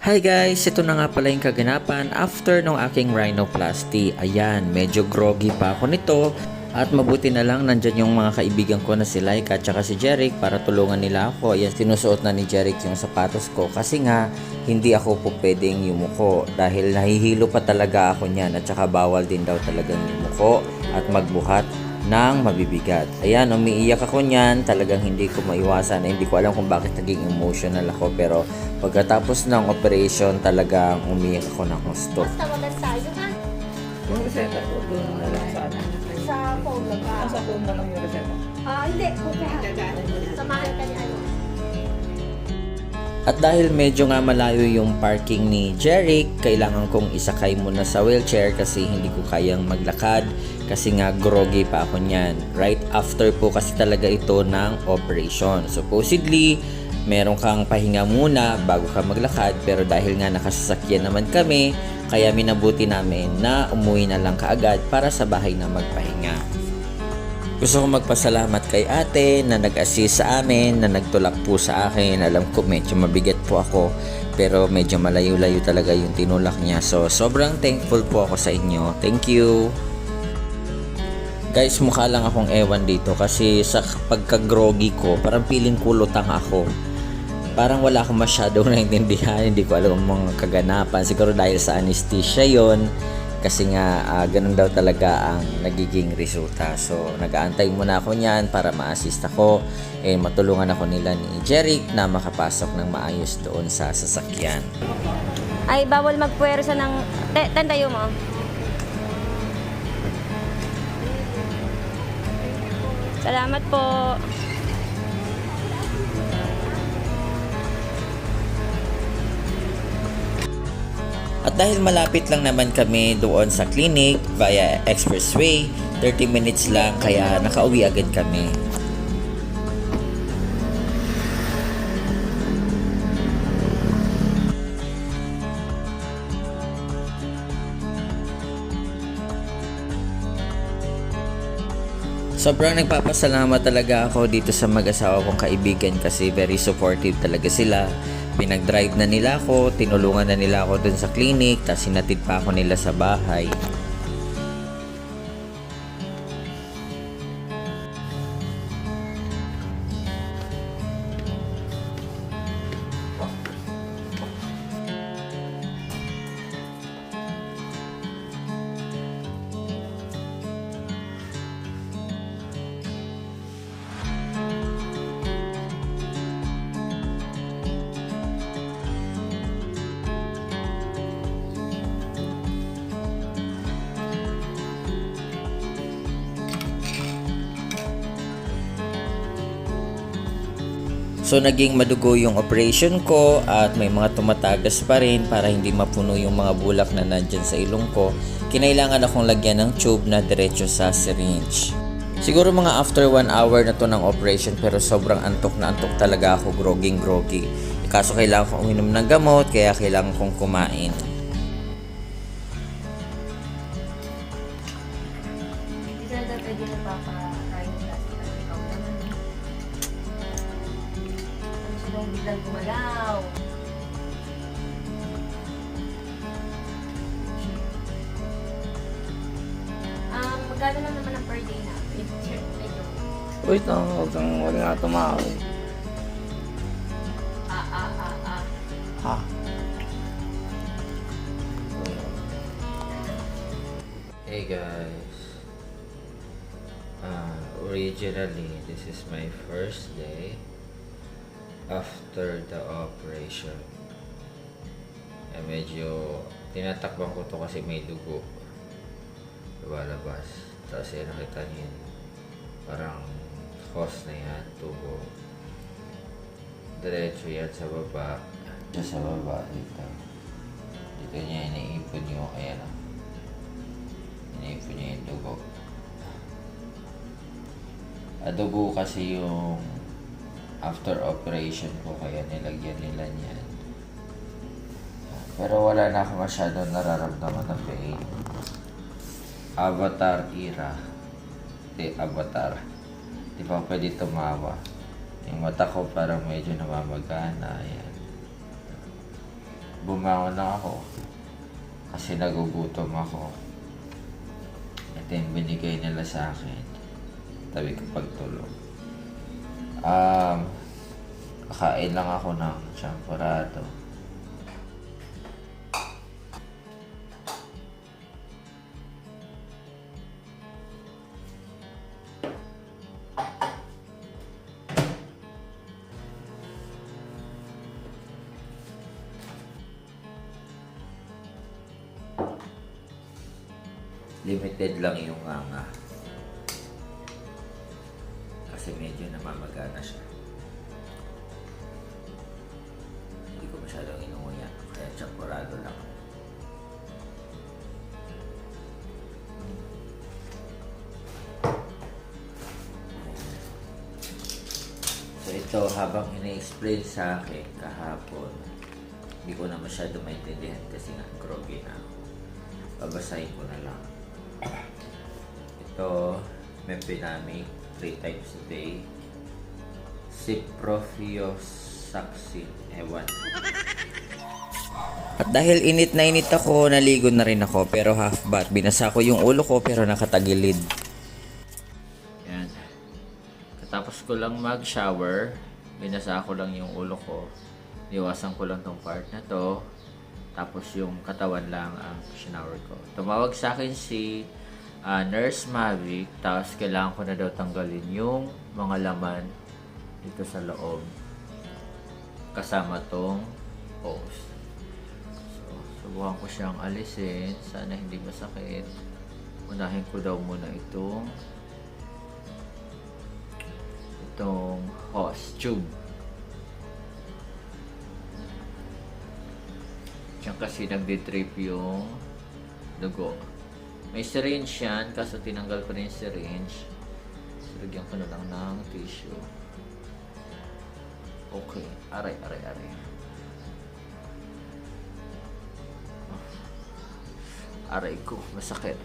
Hi guys! Ito na nga pala yung kaganapan after ng aking rhinoplasty. Ayan, medyo groggy pa ako nito at mabuti na lang nandyan yung mga kaibigan ko na si Laika at saka si Jeric para tulungan nila ako. Ayan, sinusuot na ni Jeric yung sapatos ko kasi nga hindi ako po pwedeng yumuko dahil nahihilo pa talaga ako niyan at saka bawal din daw talagang yumuko at magbuhat ng mabibigat. Ayan, umiiyak ako niyan. Talagang hindi ko maiwasan. Hindi ko alam kung bakit naging emotional ako. Pero pagkatapos ng operation, talagang umiiyak ako ng gusto. Basta maganda tayo, ha? Yung reseta ko, doon na lang sa ano. Sa phone lang ba? Nasa phone na lang yung reseta. Hindi. Samahan ka ni ano. At dahil medyo nga malayo yung parking ni Jeric, kailangan kong isakay muna sa wheelchair kasi hindi ko kayang maglakad kasi nga groggy pa ako niyan. Right after po kasi talaga ito ng operation. Supposedly, meron kang pahinga muna bago ka maglakad pero dahil nga nakasasakyan naman kami, kaya minabuti namin na umuwi na lang kaagad para sa bahay na magpahinga. Gusto ko magpasalamat kay ate na nag-assist sa amin, na nagtulak po sa akin. Alam ko medyo mabigat po ako, pero medyo malayo-layo talaga yung tinulak niya. So, sobrang thankful po ako sa inyo. Thank you! Guys, mukha lang akong ewan dito kasi sa pagka-groggy ko, parang feeling ko lutang ako. Parang wala akong masyadong naintindihan, hindi ko alam ang mga kaganapan. Siguro dahil sa anesthesia yon. Kasi nga, ganun daw talaga ang nagiging resulta. So, nag-aantay muna ako niyan para ma-assist ako. Matulungan ako nila ni Jeric na makapasok ng maayos doon sa sasakyan. Ay, bawal magpuwersa ng... Tandayo mo. Salamat po. At dahil malapit lang naman kami doon sa clinic via expressway, 30 minutes lang kaya nakauwi agad kami. Sobrang nagpapasalamat talaga ako dito sa mag-asawa kong kaibigan kasi very supportive talaga sila. Pinag-drive na nila ako, tinulungan na nila ako dun sa clinic, tapos sinatid pa ako nila sa bahay. So naging madugo yung operation ko at may mga tumatagas pa rin para hindi mapuno yung mga bulak na nandyan sa ilong ko. Kinailangan akong lagyan ng tube na diretso sa syringe. Siguro mga after 1 hour na to ng operation pero sobrang antok na antok talaga ako, groggy. Kaso kailangan kong uminom ng gamot kaya kailangan kong kumain. Hindi sila daw pwede nagpapa-rhinoplasty ng ikaw naman. Ano siya bang biglang gumalaw? Magkano lang naman ang per day na? Medyo. Uy, huwag nga tumawag. Ha? Hey guys, originally this is my first day after the operation. Medyo tinatakpan ko to kasi may dugo lumalabas. Tapos nakita niyo yun, parang hose na yan, tubo. Diretso yan sa baba. Sa baba dito. Dito niya iniipon yung ayan o. Iniipon niya yung dugo. Dugo kasi yung after operation ko kaya nilagyan nila niyan. Pero wala na ako masyadong nararamdaman ng pain. Avatar era. Avatar. Di pa pwede tumawa. Yung mata ko parang medyo namamagana. Ayan. bumangon na ako kasi nagugutom ako. Ito yung binigay nila sa akin. Tabi ko pagtulog. Kakain lang ako ng champorado. Limited lang yung nganga. Kasi medyo namamagana siya. Hindi ko masyadong inunguya. Kaya champorado lang. So ito, habang ina-explain sa akin kahapon, hindi ko na masyado maintindihan kasi nga groggy na ako. Babasahin ko na lang. Ito, mepinamic 3 times a day. Ciprofloxacin, ewan. At dahil init na init ako, naligo na rin ako pero half bath. Binasa ko yung ulo ko pero nakatagilid. Yan. Katapos ko lang mag-shower, binasa ko lang yung ulo ko. Niwasan ko lang tong part na to. Tapos yung katawan lang ang shower ko. Tumawag sa akin si Nurse Mavic. Tapos kailangan ko na daw tanggalin yung mga laman dito sa loob. Kasama tong hose. So, subukan ko siyang alisin. Sana hindi masakit. Unahin ko daw muna itong hose tube. Diyan kasi nagdi-drip yung dugo. May syringe yan, kaso tinanggal ko na yung syringe. So, lagyan ko na lang ng tissue. Okay. Aray. Aray ko, masakit.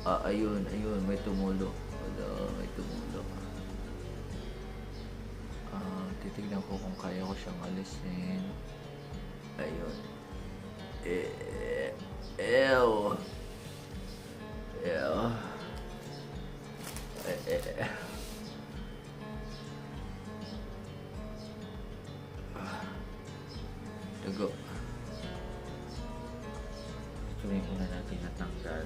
Ayun, may tumulo. May tumulo. Titignan ko kung kaya ko siyang alisin. Ayun. Ew. Dugo. Ito yung una natin natanggal.